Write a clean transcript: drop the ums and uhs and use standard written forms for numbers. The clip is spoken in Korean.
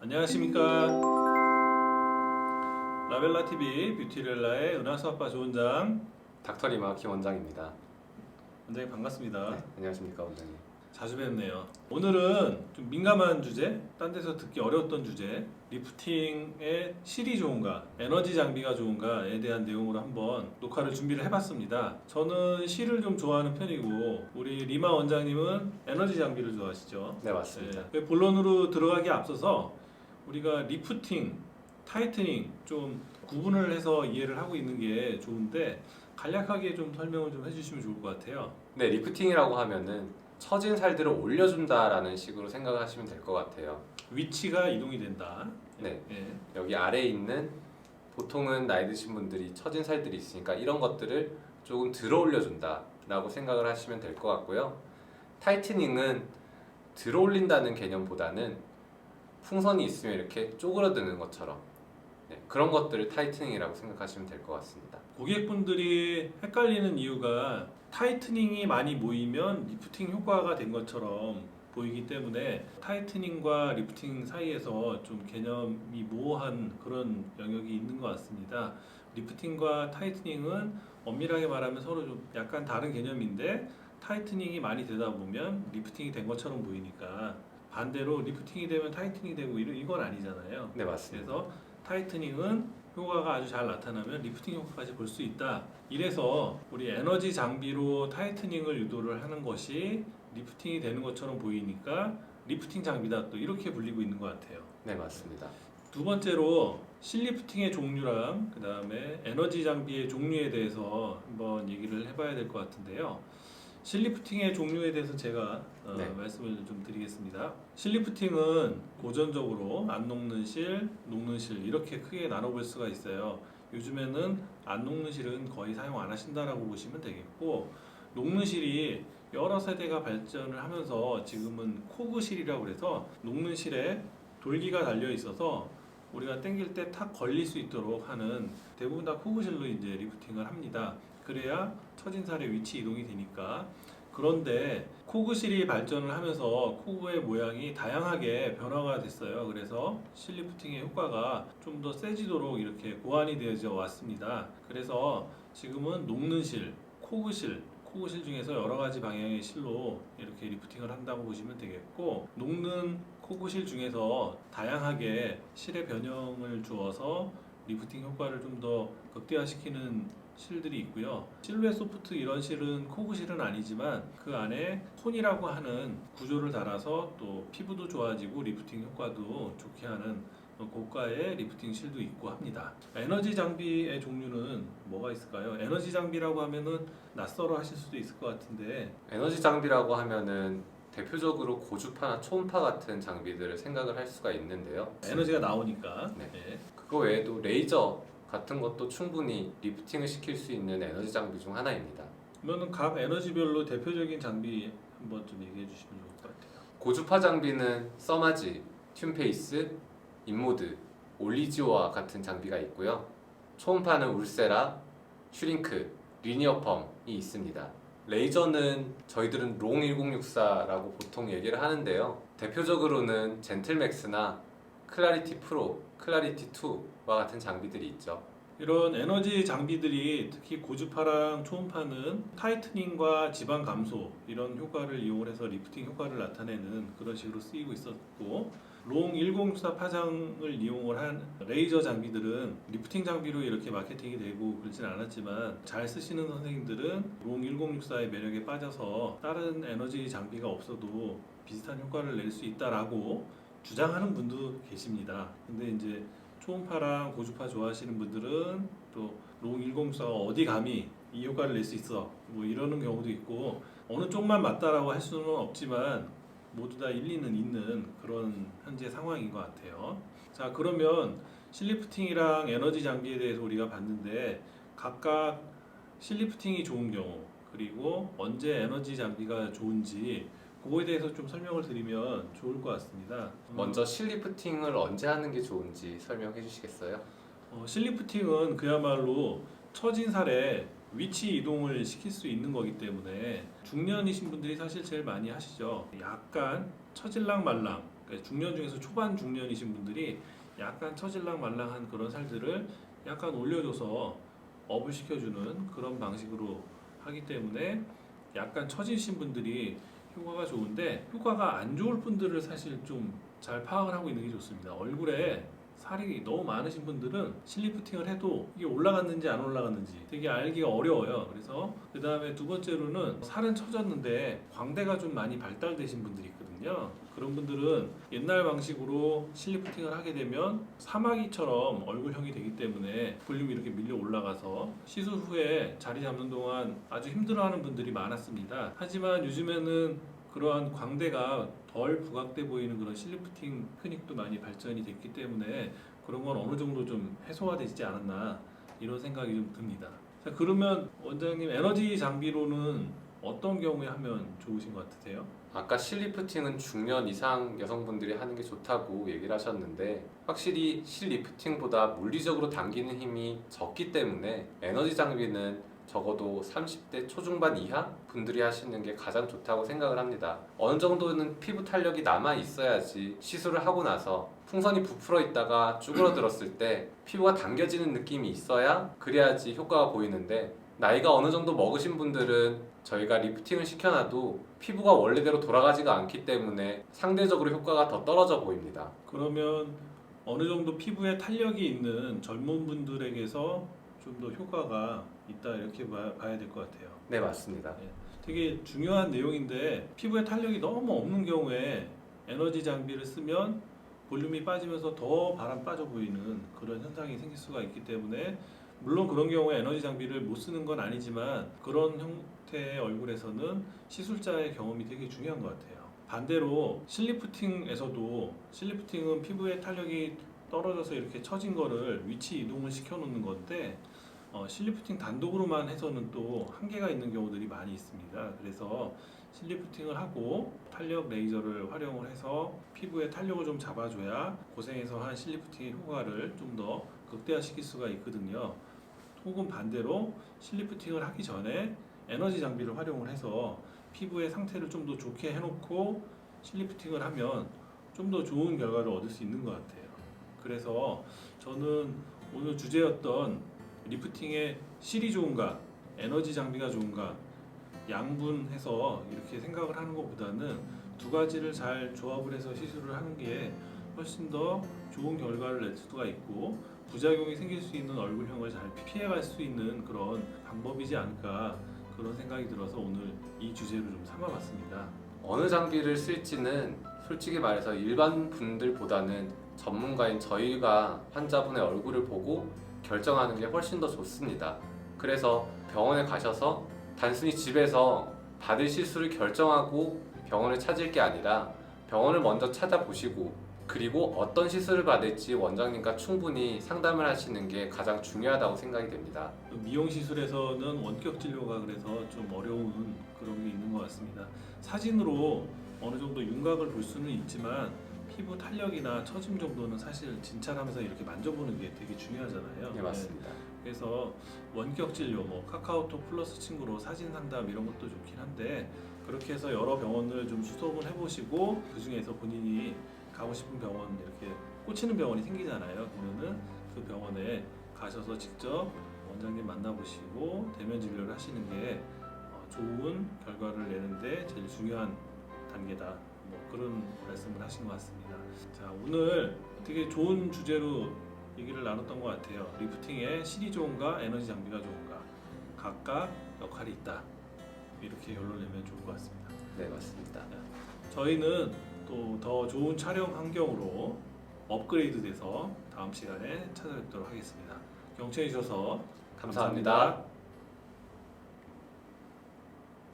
안녕하십니까. 라벨라TV 뷰티렐라의 은하수아빠 조원장 닥터리마 김원장입니다. 원장님 반갑습니다. 네, 안녕하십니까 원장님. 자주 뵙네요. 오늘은 좀 민감한 주제, 딴 데서 듣기 어려웠던 주제, 리프팅의 실이 좋은가, 에너지 장비가 좋은가에 대한 내용으로 한번 녹화를 준비를 해봤습니다. 저는 실을 좀 좋아하는 편이고 우리 리마 원장님은 에너지 장비를 좋아하시죠? 네, 맞습니다. 네, 본론으로 들어가기 앞서서 우리가 리프팅, 타이트닝 좀 구분을 해서 이해를 하고 있는 게 좋은데 간략하게 좀 설명을 좀 해주시면 좋을 것 같아요. 네, 리프팅이라고 하면은 처진 살들을 올려준다라는 식으로 생각하시면 될 것 같아요. 위치가 이동이 된다. 네, 예. 여기 아래에 있는 보통은 나이 드신 분들이 처진 살들이 있으니까 이런 것들을 조금 들어 올려준다라고 생각을 하시면 될 것 같고요. 타이트닝은 들어 올린다는 개념보다는 풍선이 있으면 이렇게 쪼그라드는 것처럼 그런 것들을 타이트닝이라고 생각하시면 될 것 같습니다. 고객분들이 헷갈리는 이유가 타이트닝이 많이 모이면 리프팅 효과가 된 것처럼 보이기 때문에 타이트닝과 리프팅 사이에서 좀 개념이 모호한 그런 영역이 있는 것 같습니다. 리프팅과 타이트닝은 엄밀하게 말하면 서로 좀 약간 다른 개념인데 타이트닝이 많이 되다 보면 리프팅이 된 것처럼 보이니까 반대로 리프팅이 되면 타이트닝이 되고 이건 아니잖아요. 네, 맞습니다. 그래서 타이트닝은 효과가 아주 잘 나타나면 리프팅 효과까지 볼 수 있다. 이래서 우리 에너지 장비로 타이트닝을 유도를 하는 것이 리프팅이 되는 것처럼 보이니까 리프팅 장비다 또 이렇게 불리고 있는 것 같아요. 네, 맞습니다. 두 번째로 실리프팅의 종류랑 그 다음에 에너지 장비의 종류에 대해서 한번 얘기를 해봐야 될 것 같은데요. 실리프팅의 종류에 대해서 제가 말씀을 좀 드리겠습니다. 실리프팅은 고전적으로 안 녹는 실, 녹는 실 이렇게 크게 나눠볼 수가 있어요. 요즘에는 안 녹는 실은 거의 사용 안 하신다라고 보시면 되겠고, 녹는 실이 여러 세대가 발전을 하면서 지금은 코그실이라고 해서 녹는 실에 돌기가 달려 있어서 우리가 당길 때 탁 걸릴 수 있도록 하는 대부분 다 코그실로 이제 리프팅을 합니다. 그래야 처진 살의 위치 이동이 되니까. 그런데 코그실이 발전을 하면서 코그의 모양이 다양하게 변화가 됐어요. 그래서 실리프팅의 효과가 좀 더 세지도록 이렇게 고안이 되어져 왔습니다. 그래서 지금은 녹는 실, 코그실 중에서 여러 가지 방향의 실로 이렇게 리프팅을 한다고 보시면 되겠고, 녹는 코그실 중에서 다양하게 실의 변형을 주어서 리프팅 효과를 좀 더 극대화시키는 실들이 있고요. 실루엣 소프트 이런 실은 코그실은 아니지만 그 안에 콘이라고 하는 구조를 달아서 또 피부도 좋아지고 리프팅 효과도 좋게 하는 고가의 리프팅 실도 있고 합니다. 에너지 장비의 종류는 뭐가 있을까요? 에너지 장비라고 하면은 낯설어 하실 수도 있을 것 같은데, 에너지 장비라고 하면은 대표적으로 고주파나 초음파 같은 장비들을 생각을 할 수가 있는데요. 에너지가 나오니까. 네. 네. 그거 외에도 레이저 같은 것도 충분히 리프팅을 시킬 수 있는 에너지 장비 중 하나입니다. 그러면 각 에너지별로 대표적인 장비 한번 좀 얘기해 주시면 좋을 것 같아요. 고주파 장비는 써마지, 튠페이스, 인모드, 올리지오와 같은 장비가 있고요. 초음파는 울세라, 슈링크, 리니어펌이 있습니다. 레이저는 저희들은 롱 1064라고 보통 얘기를 하는데요. 대표적으로는 젠틀맥스나 클라리티 프로, 클라리티 2와 같은 장비들이 있죠. 이런 에너지 장비들이 특히 고주파랑 초음파는 타이트닝과 지방 감소 이런 효과를 이용해서 리프팅 효과를 나타내는 그런 식으로 쓰이고 있었고, 롱 1064 파장을 이용을 한 레이저 장비들은 리프팅 장비로 이렇게 마케팅이 되고 그러진 않았지만 잘 쓰시는 선생님들은 롱 1064의 매력에 빠져서 다른 에너지 장비가 없어도 비슷한 효과를 낼 수 있다라고 주장하는 분도 계십니다. 근데 이제 초음파랑 고주파 좋아하시는 분들은 또 롱 1064가 어디 감히 이 효과를 낼 수 있어 뭐 이러는 경우도 있고, 어느 쪽만 맞다라고 할 수는 없지만 모두 다 일리는 있는 그런 현재 상황인 것 같아요. 자, 그러면 실리프팅이랑 에너지 장비에 대해서 우리가 봤는데 각각 실리프팅이 좋은 경우 그리고 언제 에너지 장비가 좋은지 그거에 대해서 좀 설명을 드리면 좋을 것 같습니다. 먼저 실리프팅을 언제 하는 게 좋은지 설명해 주시겠어요? 실리프팅은 그야말로 처진 살에 위치 이동을 시킬 수 있는 거기 때문에 중년이신 분들이 사실 제일 많이 하시죠. 약간 처질랑 말랑, 중년 중에서 초반 중년이신 분들이 약간 처질랑 말랑한 그런 살들을 약간 올려줘서 업을 시켜주는 그런 방식으로 하기 때문에 약간 처지신 분들이 효과가 좋은데, 효과가 안 좋을 분들을 사실 좀 잘 파악을 하고 있는 게 좋습니다. 얼굴에 살이 너무 많으신 분들은 실리프팅을 해도 이게 올라갔는지 안 올라갔는지 되게 알기가 어려워요. 그래서 그 다음에 두 번째로는 살은 처졌는데 광대가 좀 많이 발달되신 분들이 있거든요. 그런 분들은 옛날 방식으로 실리프팅을 하게 되면 사마귀처럼 얼굴형이 되기 때문에 볼륨이 이렇게 밀려 올라가서 시술 후에 자리 잡는 동안 아주 힘들어하는 분들이 많았습니다. 하지만 요즘에는 그러한 광대가 덜 부각돼 보이는 그런 실리프팅 테크닉도 많이 발전이 됐기 때문에 그런 건 어느 정도 좀 해소화되지 않았나 이런 생각이 좀 듭니다. 자, 그러면 원장님 에너지 장비로는 어떤 경우에 하면 좋으신 것 같으세요? 아까 실리프팅은 중년 이상 여성분들이 하는 게 좋다고 얘기를 하셨는데, 확실히 실리프팅보다 물리적으로 당기는 힘이 적기 때문에 에너지 장비는 적어도 30대 초중반 이하 분들이 하시는 게 가장 좋다고 생각을 합니다. 어느 정도는 피부 탄력이 남아 있어야지 시술을 하고 나서 풍선이 부풀어 있다가 쭈그러들었을 때 피부가 당겨지는 느낌이 있어야 그래야지 효과가 보이는데, 나이가 어느 정도 먹으신 분들은 저희가 리프팅을 시켜놔도 피부가 원래대로 돌아가지가 않기 때문에 상대적으로 효과가 더 떨어져 보입니다. 그러면 어느 정도 피부에 탄력이 있는 젊은 분들에게서 좀 더 효과가 있다 이렇게 봐야 될 것 같아요. 네, 맞습니다. 되게 중요한 내용인데, 피부에 탄력이 너무 없는 경우에 에너지 장비를 쓰면 볼륨이 빠지면서 더 바람 빠져 보이는 그런 현상이 생길 수가 있기 때문에, 물론 그런 경우에 에너지 장비를 못 쓰는 건 아니지만 그런 형태의 얼굴에서는 시술자의 경험이 되게 중요한 것 같아요. 반대로 실리프팅에서도, 실리프팅은 피부에 탄력이 떨어져서 이렇게 처진 거를 위치 이동을 시켜 놓는 건데, 실리프팅 단독으로만 해서는 또 한계가 있는 경우들이 많이 있습니다. 그래서 실리프팅을 하고 탄력 레이저를 활용을 해서 피부에 탄력을 좀 잡아줘야 고생해서 한 실리프팅의 효과를 좀 더 극대화시킬 수가 있거든요. 혹은 반대로 실리프팅을 하기 전에 에너지 장비를 활용을 해서 피부의 상태를 좀 더 좋게 해놓고 실리프팅을 하면 좀 더 좋은 결과를 얻을 수 있는 것 같아요. 그래서 저는 오늘 주제였던 리프팅의 실이 좋은가, 에너지 장비가 좋은가, 양분해서 이렇게 생각을 하는 것보다는 두 가지를 잘 조합을 해서 시술을 하는 게 훨씬 더 좋은 결과를 낼 수가 있고 부작용이 생길 수 있는 얼굴형을 잘 피해갈 수 있는 그런 방법이지 않을까, 그런 생각이 들어서 오늘 이 주제를 좀 삼아봤습니다. 어느 장비를 쓸지는 솔직히 말해서 일반 분들보다는 전문가인 저희가 환자분의 얼굴을 보고 결정하는 게 훨씬 더 좋습니다. 그래서 병원에 가셔서 단순히 집에서 받을 시술을 결정하고 병원을 찾을 게 아니라 병원을 먼저 찾아보시고, 그리고 어떤 시술을 받을지 원장님과 충분히 상담을 하시는 게 가장 중요하다고 생각이 됩니다. 미용 시술에서는 원격 진료가 그래서 좀 어려운 그런 게 있는 것 같습니다. 사진으로 어느 정도 윤곽을 볼 수는 있지만 피부 탄력이나 처짐 정도는 사실 진찰하면서 이렇게 만져보는 게 되게 중요하잖아요. 네, 맞습니다. 그래서 원격 진료, 뭐 카카오톡 플러스 친구로 사진 상담 이런 것도 좋긴 한데, 그렇게 해서 여러 병원을 좀 수sob을 해보시고 그 중에서 본인이 가고 싶은 병원, 이렇게 꽂히는 병원이 생기잖아요. 그러면은 그 병원에 가셔서 직접 원장님 만나보시고 대면 진료를 하시는 게 좋은 결과를 내는데 제일 중요한 단계다, 뭐 그런 말씀을 하신 것 같습니다. 자, 오늘 되게 좋은 주제로 얘기를 나눴던 것 같아요. 리프팅의 실이 좋은가, 에너지 장비가 좋은가, 각각 역할이 있다, 이렇게 결론 내면 좋을 것 같습니다. 네, 맞습니다. 저희는 또 더 좋은 촬영 환경으로 업그레이드 돼서 다음 시간에 찾아뵙도록 하겠습니다. 경청해 주셔서 감사합니다.